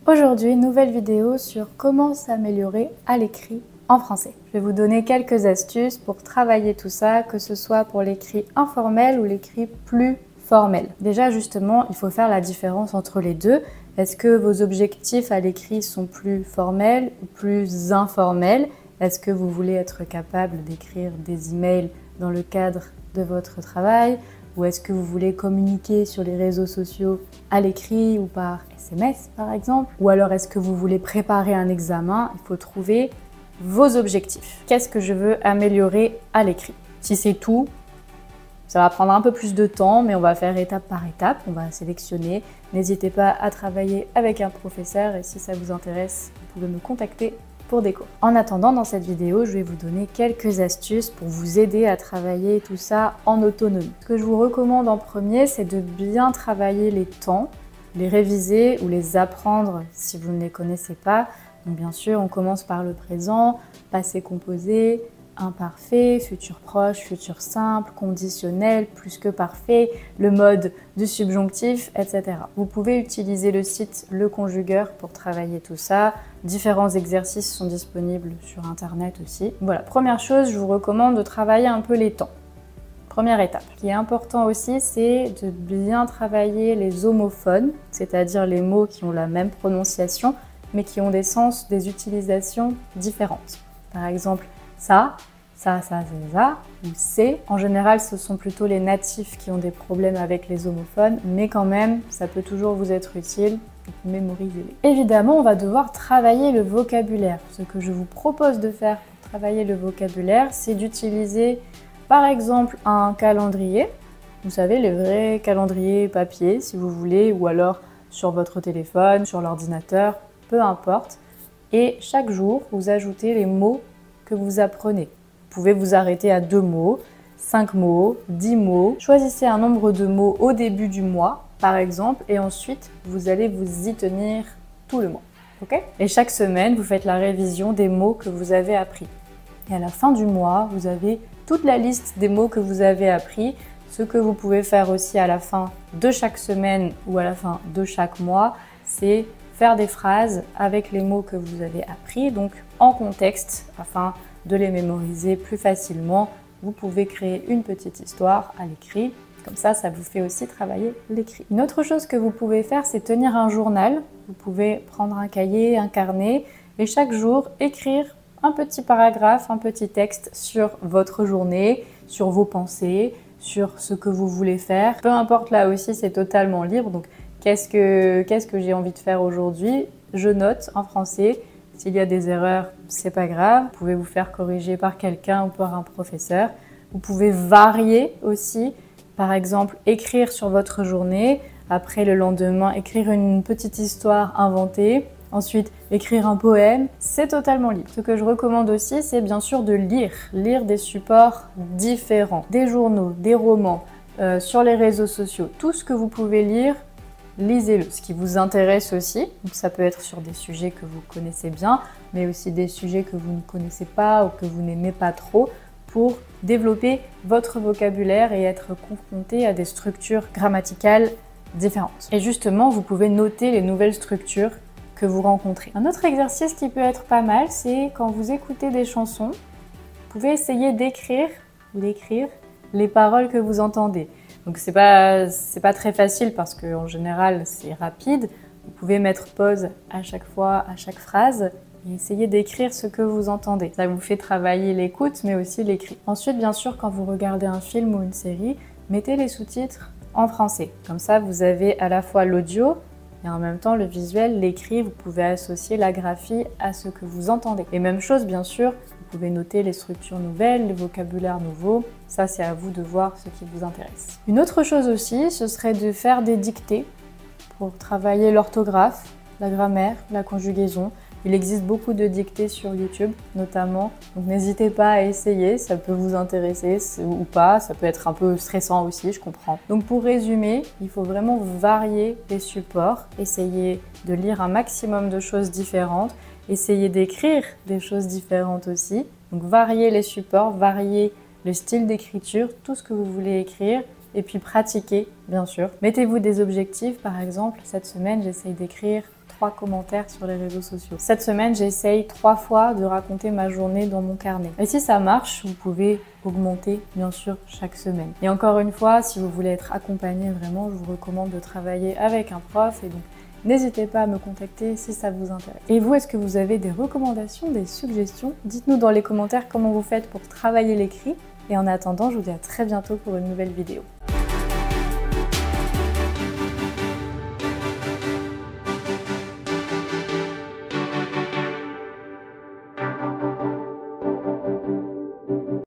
Aujourd'hui, nouvelle vidéo sur comment s'améliorer à l'écrit en français. Je vais vous donner quelques astuces pour travailler tout ça, que ce soit pour l'écrit informel ou l'écrit plus formel. Déjà, justement, il faut faire la différence entre les deux. Est-ce que vos objectifs à l'écrit sont plus formels ou plus informels? Est-ce que vous voulez être capable d'écrire des emails dans le cadre de votre travail? Ou est-ce que vous voulez communiquer sur les réseaux sociaux à l'écrit ou par SMS par exemple? Ou alors est-ce que vous voulez préparer un examen? Il faut trouver vos objectifs. Qu'est-ce que je veux améliorer à l'écrit? Si c'est tout, ça va prendre un peu plus de temps, mais on va faire étape par étape, on va sélectionner. N'hésitez pas à travailler avec un professeur et si ça vous intéresse, vous pouvez me contacter pour des cours. En attendant, dans cette vidéo, je vais vous donner quelques astuces pour vous aider à travailler tout ça en autonomie. Ce que je vous recommande en premier, c'est de bien travailler les temps, les réviser ou les apprendre si vous ne les connaissez pas. Donc bien sûr, on commence par le présent, passé composé, imparfait, futur proche, futur simple, conditionnel, plus que parfait, le mode du subjonctif, etc. Vous pouvez utiliser le site Le Conjugueur pour travailler tout ça. Différents exercices sont disponibles sur internet aussi. Voilà, première chose, je vous recommande de travailler un peu les temps. Première étape. Ce qui est important aussi, c'est de bien travailler les homophones, c'est-à-dire les mots qui ont la même prononciation, mais qui ont des sens, des utilisations différentes. Par exemple, ça, c'est ça, ou c'est. En général, ce sont plutôt les natifs qui ont des problèmes avec les homophones, mais quand même, ça peut toujours vous être utile, donc mémorisez-les. Évidemment, on va devoir travailler le vocabulaire. Ce que je vous propose de faire pour travailler le vocabulaire, c'est d'utiliser par exemple un calendrier. Vous savez, les vrais calendriers papier, si vous voulez, ou alors sur votre téléphone, sur l'ordinateur, peu importe. Et chaque jour, vous ajoutez les mots que vous apprenez. Vous pouvez vous arrêter à 2 mots, 5 mots, 10 mots. Choisissez un nombre de mots au début du mois, par exemple, et ensuite, vous allez vous y tenir tout le mois. Okay? Et chaque semaine, vous faites la révision des mots que vous avez appris. Et à la fin du mois, vous avez toute la liste des mots que vous avez appris. Ce que vous pouvez faire aussi à la fin de chaque semaine ou à la fin de chaque mois, c'est faire des phrases avec les mots que vous avez appris, donc en contexte, afin de les mémoriser plus facilement. Vous pouvez créer une petite histoire à l'écrit, comme ça vous fait aussi travailler l'écrit. Une autre chose que vous pouvez faire, c'est tenir un journal. Vous pouvez prendre un cahier, un carnet, et chaque jour écrire un petit paragraphe, un petit texte sur votre journée, sur vos pensées, sur ce que vous voulez faire. Peu importe, là aussi, c'est totalement libre. Donc, qu'est-ce que j'ai envie de faire aujourd'hui? Je note en français. S'il y a des erreurs, c'est pas grave. Vous pouvez vous faire corriger par quelqu'un ou par un professeur. Vous pouvez varier aussi. Par exemple, écrire sur votre journée. Après, le lendemain, écrire une petite histoire inventée. Ensuite, écrire un poème, c'est totalement libre. Ce que je recommande aussi, c'est bien sûr de lire des supports différents, des journaux, des romans, sur les réseaux sociaux. Tout ce que vous pouvez lire, lisez-le. Ce qui vous intéresse aussi, donc ça peut être sur des sujets que vous connaissez bien, mais aussi des sujets que vous ne connaissez pas ou que vous n'aimez pas trop, pour développer votre vocabulaire et être confronté à des structures grammaticales différentes. Et justement, vous pouvez noter les nouvelles structures que vous rencontrez. Un autre exercice qui peut être pas mal, c'est quand vous écoutez des chansons, vous pouvez essayer d'écrire les paroles que vous entendez. Donc c'est pas très facile parce qu'en général c'est rapide. Vous pouvez mettre pause à chaque fois, à chaque phrase et essayer d'écrire ce que vous entendez. Ça vous fait travailler l'écoute mais aussi l'écrit. Ensuite, bien sûr, quand vous regardez un film ou une série, mettez les sous-titres en français. Comme ça, vous avez à la fois l'audio et en même temps le visuel, l'écrit. Vous pouvez associer la graphie à ce que vous entendez. Et même chose, bien sûr, vous pouvez noter les structures nouvelles, les vocabulaires nouveaux. Ça, c'est à vous de voir ce qui vous intéresse. Une autre chose aussi, ce serait de faire des dictées pour travailler l'orthographe, la grammaire, la conjugaison. Il existe beaucoup de dictées sur YouTube, notamment. Donc n'hésitez pas à essayer, ça peut vous intéresser ou pas. Ça peut être un peu stressant aussi, je comprends. Donc pour résumer, il faut vraiment varier les supports. Essayez de lire un maximum de choses différentes. Essayez d'écrire des choses différentes aussi. Donc variez les supports, variez le style d'écriture, tout ce que vous voulez écrire. Et puis pratiquez, bien sûr. Mettez-vous des objectifs, par exemple, cette semaine, j'essaye d'écrire 3 commentaires sur les réseaux sociaux. Cette semaine, j'essaye 3 fois de raconter ma journée dans mon carnet. Et si ça marche, vous pouvez augmenter bien sûr chaque semaine. Et encore une fois, si vous voulez être accompagné vraiment, je vous recommande de travailler avec un prof et donc n'hésitez pas à me contacter si ça vous intéresse. Et vous, est-ce que vous avez des recommandations, des suggestions? Dites-nous dans les commentaires comment vous faites pour travailler l'écrit. Et en attendant, je vous dis à très bientôt pour une nouvelle vidéo.